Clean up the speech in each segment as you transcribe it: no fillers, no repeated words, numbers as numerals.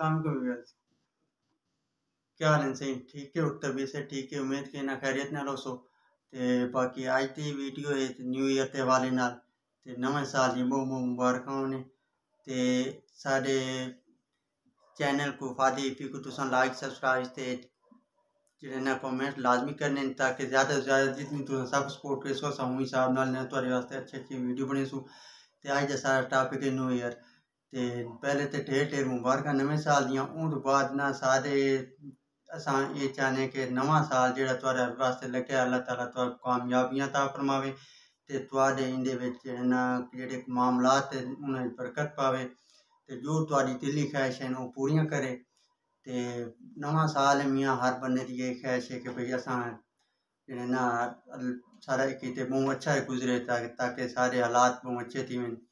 शाम को भी क्या हाल है सही ठीक है तबीयत से ठीक है उम्मीद की ना खैरियत नाल होसो ते बाकी आज दी वीडियो है न्यू ईयर ते हवाले नाल ते नवें साल दी बहुत बहुत मुबारकां होने ते साडे चैनल को फादी इफी को तुसां लाइक सब्सक्राइब ते जेह्ड़े ना कमेंट लाजमी करने न ताकि ज़्यादा से ज़्यादा जितनी तुसां सब सपोर्ट करे सो उस हिसाब नाल मैं तुहाडे वास्ते अच्छी अच्छी वीडियो बने सू ते अज दा सारा टॉपिक है न्यू ईयर ते पहले ते ढेर ढेर मुबारकां नवें साल दियां उन तो बाद ना सारे असां ये चाहने कि नवां साल जेह्ड़ा तुहाडे वास्ते लगे अल्लाह ताला तुहानू कामयाबियां अता फरमावे ते तुहाडे इंदे विच ना जेह्ड़े मामलात उन्हां च बरकत पावे ते जो तुहाडी दिली ख्वाहिश है वो पूरियां करे ते नवां साल मियां हर बंदे दी ये ख्वाहिश है कि भाई असां जेह्ड़े ना सारा किते बहुत अच्छा गुजरे ताकि सारे हालात बहुत अच्छे थी वञनि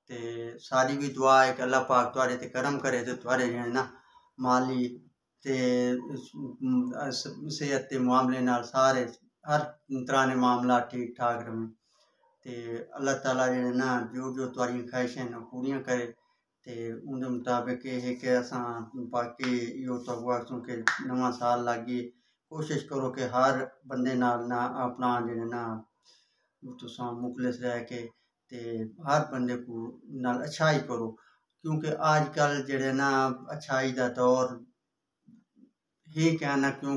ते सारी भी दुआ है कि अल्लाह पाक तुहाडे ते करम करे ते तुहाडे जेह्ड़े ना माली ते सेहत के मामले नाल सारे हर तरह दे मामला ठीक ठाक रहे ते अल्लाह ताला जेह्ड़े ना जो जो तुहाडियां ख्वाहिशां न पूरियां करे ते उंदे मुताबिक ये है कि असां बाकी इहो तुहानू आखूं कि नवां साल लागी कोशिश करो कि हर बंदे नाल ना अपना जेह्ड़े ना तुसां मुखलिस रह के ते हर बंदे को नाल अच्छाई करो क्योंकि आजकल जेह्ड़े ना अच्छाई दा दौर ही कहना क्यों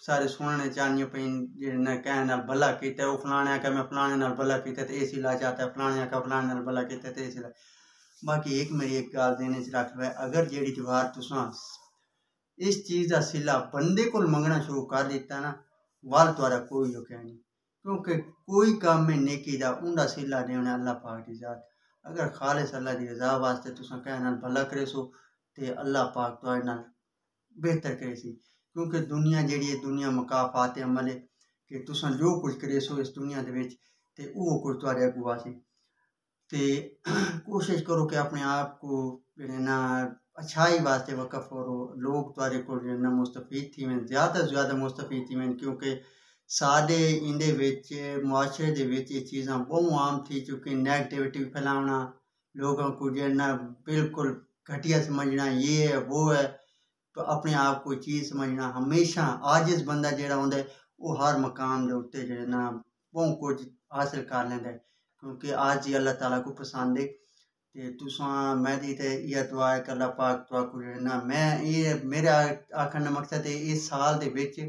सारे सुनने चाहनियां पे जेह्ड़े कहने नाल भला कीता वो फलाने आखेआ मैं फलाने नाल भला कीता ते एसी ला चाहता है फलाने आखेआ फलाने नाल भला कीता ते एसी ला बाकी एक मेरी एक गल देने च रख लै अगर जेह्ड़ी दीवार तुसां इस चीज़ का सिला बंदे को मंगना शुरू कर दिता ना वाल तुहाडा कोई औखा नहीं क्योंकि कोई काम में नेकी दा उंदा सिला देना अल्लाह पाक की जात अगर खालिस अल्लाह की रज़ा वास्ते तुसां कहने नाल भला करे सो ते अल्लाह पाक तुहाडे नाल बेहतर करे सी क्योंकि दुनिया जेह्ड़ी है दुनिया मुकाफात अमल है कि तुसां जो कुछ करे सो इस दुनिया दे विच ते वो कुछ तुहाडे अग्गों आसी ते कोशिश करो कि अपने आप को जेह्ड़े ना अच्छाई वास्ते वक़्फ करो लोग तुहाडे कोल जेह्ड़े ना मुस्तफीद थी वञन ज़्यादा से ज़्यादा मुस्तफीद थी वञन क्योंकि साडे इंदे विच मुआशरे दे विच ये चीज़ां बहुत आम थी चुकी नैगेटिविटी फैलाना लोगों को जेह्ड़ा ना बिल्कुल घटिया समझना ये है वो है तो अपने आप को चीज़ समझना हमेशा आजिज़ बंदा जेह्ड़ा होंदा है वो हर मकाम के उत्ते जेह्ड़े ना बहुत कुछ हासिल कर लैंदा है क्योंकि आज ही अल्लाह ताला को पसंद है ते तुसां मैं दी ते इ'यै दुआ है कि अल्लाह पाक तुहां को जेह्ड़े ना मैं ये मेरा आखने दा मकसद है इस साल दे विच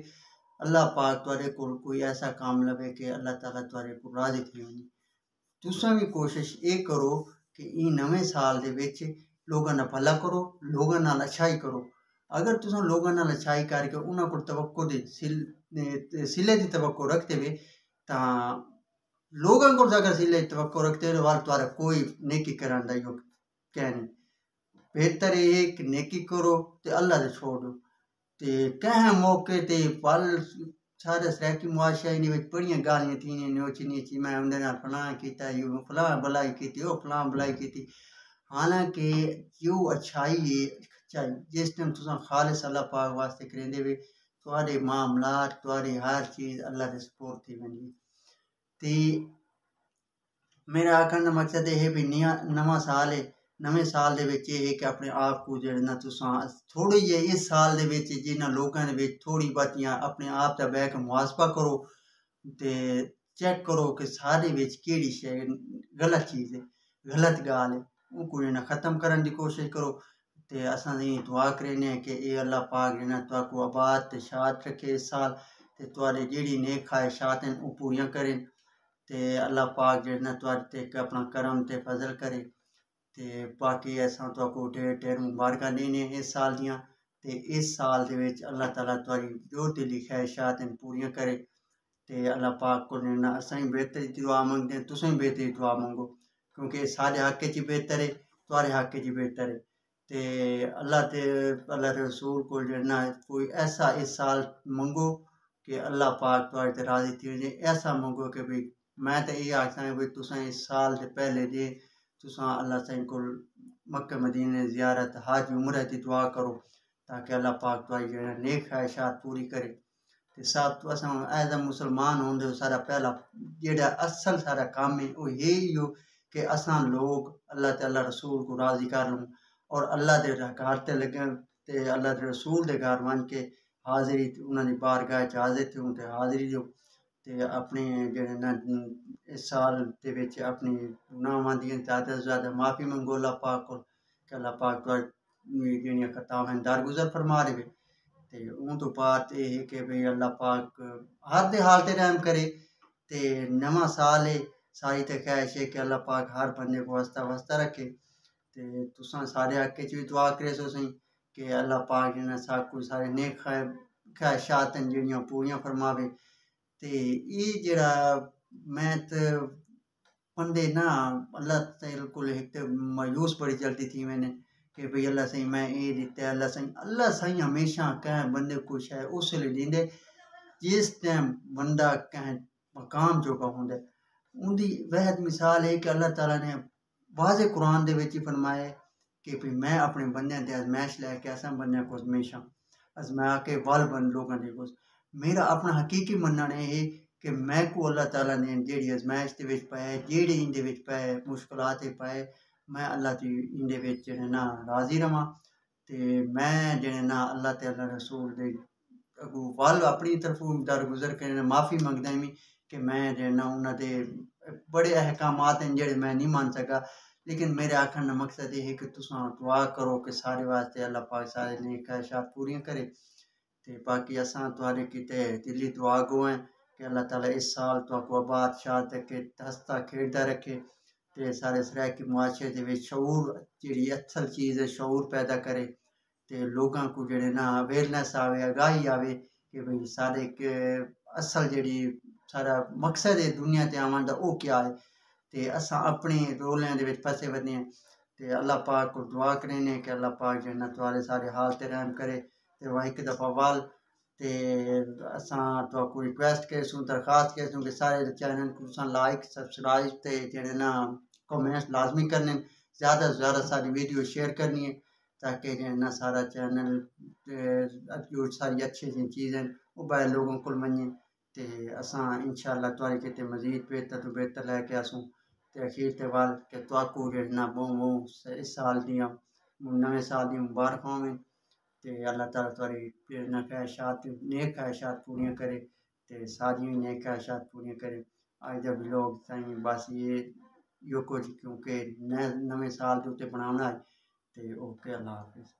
अल्लाह पाक तुहाडे कोल कोई ऐसा काम लभे कि अल्लाह ताला तुहाडे कोल राज़ी थी वञे तुसां भी कोशिश ये करो कि ई नवें साल दे विच लोगां दा भला करो लोगां नाल अच्छाई करो अगर तुसां लोगां नाल अच्छाई करके उन्हां कोल तवक्को दी सिले दी तवक्को रखते हुए तां लोगां कोल अगर सिले दी तवक्को रखते हुए वाल तुहाडा कोई नेकी करन दा इहो कैह नहीं बेहतर ये है कि नेकी करो ते अल्लाह दे छोड़ दो ते कह मौके ते पल सारे सराकी मुआशरे दे विच बड़ियां गालियां थी नोची नीची मैं उंदे नाल फलां कीता फलां भलाई कीती ओ फलां भलाई कीती हालांकि जो अच्छाई है अच्छाई जिस टाइम तुसां खालिस अल्लाह पाक वास्ते करेंदे वे तुहाडे मामलात तुहाडी हर चीज़ अल्लाह दे सपुर्द थी वञदी ते मेरा आखने का मकसद ये है भी नवां साल है नवें साल दे विच ये है कि अपने आप को जेह्ड़े ना तुसां थोड़ी जे इस साल दे विच जिन्हां लोकां दे विच थोड़ी बतियां अपने आप दा बैठ के मुहासबा करो ते चेक करो कि सारे विच केह्ड़ी शै गलत चीज़ है गलत गाल है उनको जेह्ड़ा ख़त्म करने की कोशिश करो ते असां दुआ करने कि ये अल्लाह पाक जेह्ड़ा तुहानू आबाद ते शाद रखे इस साल ते तुहाडे जेह्ड़ी नेक ख्वाहिशात हैं वो पूरियां करे ते अल्लाह पाक जेह्ड़ा तुहाडे ते अपना करम ते फजल करे ते बाकी असां तुहानू ढेर ढेर मुबारकां देने इस साल दियां ते इस साल दे विच अल्लाह ताला तुहाडी जो दिली ख्वाहिशात हैं पूरियां करे ते अल्लाह पाक को जेह्ड़ा असां बेहतरी दी दुआ मंगदे हैं तुसें बेहतरी दी दुआ मंगो क्योंकि साढ़े हक च बेहतर है तुहाडे हक च बेहतर है ते अल्लाह ते अल्लाह दे रसूल को जेह्ड़ा कोई ऐसा इस साल मंगो कि अल्लाह पाक तुहाडे ते राज़ी थी वञे ऐसा मंगो कि भाई मैं तो ये आखना भाई तुसें इस साल दे पहले जे तुसां अल्लाह साईं को मक्के मदीने ज़ियारत हज उमरा की दुआ करो ताकि अल्लाह पाक तुहाडी जेह्ड़ा नेक ख्वाहिशात पूरी करे ते सब असां एज अ मुसलमान होंदे सारा पहला जेह्ड़ा असल सारा कम्म है वो यही हो कि असां लोग अल्लाह ते अल्लाह रसूल को राज़ी कर लूँ और अल्लाह दे घर ते लगे ते अल्लाह दे रसूल दे घर वन के हाज़री उन्हां दी बारगाह च हाज़िर थी ते हाज़री दिओ ते अपने जेह्ड़े न इस साल दे विच अपनी गुनाहां दियां ज़्यादा से ज़्यादा माफ़ी मंगो अल्लाह पाक कोल कि अल्लाह पाक तुहाड़ी जेह्ड़ियां खतावां दरगुज़र फरमा देवे ते हून तो बाद एह् है कि भई अल्लाह पाक हर दे हाल ते रहम करे ते नवां साल है सारी ते ख्वाहिश है कि अल्लाह पाक हर बंदे को हंसता वसता रखे ते तुसां सारे हक्कै च बी दुआ करे तुसें कि अल्लाह पाक जिन्ना साकू सारे नेक ख्वाहिशात न जेह्ड़ियां पूरियां फरमावे ते एह् जेह्ड़ा मैं ते बंदे ना अल्लाह तेरे कोल इक ते मायूस बड़ी जल्दी थी मैंने कि भई अल्लाह साईं मैं एह् दित्ता है अल्लाह साईं हमेशा कैं बंदे को शै उसले दिंदे जिस टाइम बंदा कैं मकाम जोगा होंदा उंदी वहद मिसाल है कि अल्लाह ताला ने वाज़े कुरान दे विच ही फरमाया कि भई मैं अपने बंदेयां ते अज़मैश लैके असां बंदेयां को हमेशा अज़मा के वल बन लोगां दे कोल मेरा अपना हकीकी मन्नना एह् है कि मैं को अल्लाह ताला ने जेह्ड़ी अज़मैश दे विच पाया जेह्ड़ी इंदे विच पाए मुश्कलात पाए मैं अल्लाह दी इंदे विच जेह्ड़े ना राज़ी रवां ते मैं जेह्ड़े ना अल्लाह ते अल्लाह रसूल दे अगू वल अपनी तरफों दरगुज़र करियै माफ़ी मंगदा में कि मैं जेह्ड़ा ना उन्हां दे बड़े अहकामात न जेह्ड़े मैं नहीं मन सका लेकिन मेरे आखने दा मकसद एह् है कि तुसां दुआ करो कि सारे वास्ते अल्लाह पाक सारे नेक ख्वाहिशात पूरियां करे ते बाकी असां तुहाडे कीते दिली दुआ गो हैं कि अल्लाह ताला इस साल तुहाको आबाद शाद रखे हंसदा खेढ़दा रखे ते सारे सराइकी मुआशरे दे विच शऊर जेह्ड़ी असल चीज़ है शऊर पैदा करे ते लोगां को जेह्ड़े ना अवेयरनेस आवे आगाही आवे कि भई साढ़े इक असल जेह्ड़ी साढ़ा मकसद है दुनिया ते आवन दा ओह् क्या है ते असां अपने रोलें दे विच फसे वञे ते अल्लाह पाक को दुआ करने कि अल्लाह पाक जेह्ड़ा तुहाडे सारे हाल ते रहम करे ते वह एक दफ़ा वल ते असां तुहाको रिक्वेस्ट करसूं दरखास्त करसूं कि सारे चैनल को तुसां लाइक सब्सक्राइब ते जेह्ड़े ना कमेंट्स लाजमी करने ज़्यादा से ज़्यादा सारी वीडियो शेयर करनी है ताकि जेह्ड़ा ना सारा चैनल जो सारी अच्छी चीज़ें वो बाहर लोगों को मन्ने ते असां इंशाअल्लाह तुहाडे कीते मज़ीद बेहतर तो बेहतर लैके आसूं ते अखीर ते वल कि तुहाको जेह्ड़े ना बहु इस साल दियां नमें साल दियां मुबारखां होवन ते अल्लाह ताला तुहाडी प्रेरणा ख्वाहिशात नेक ख्वाहिशात पूरियां करे ते सारियां नेक ख्वाहिशात पूरियां करे अज दा व्लॉग ताईं बस ये यो कुछ क्योंकि नमें साल दे उत्ते बनाना है ते ओके अल्लाह हाफिज़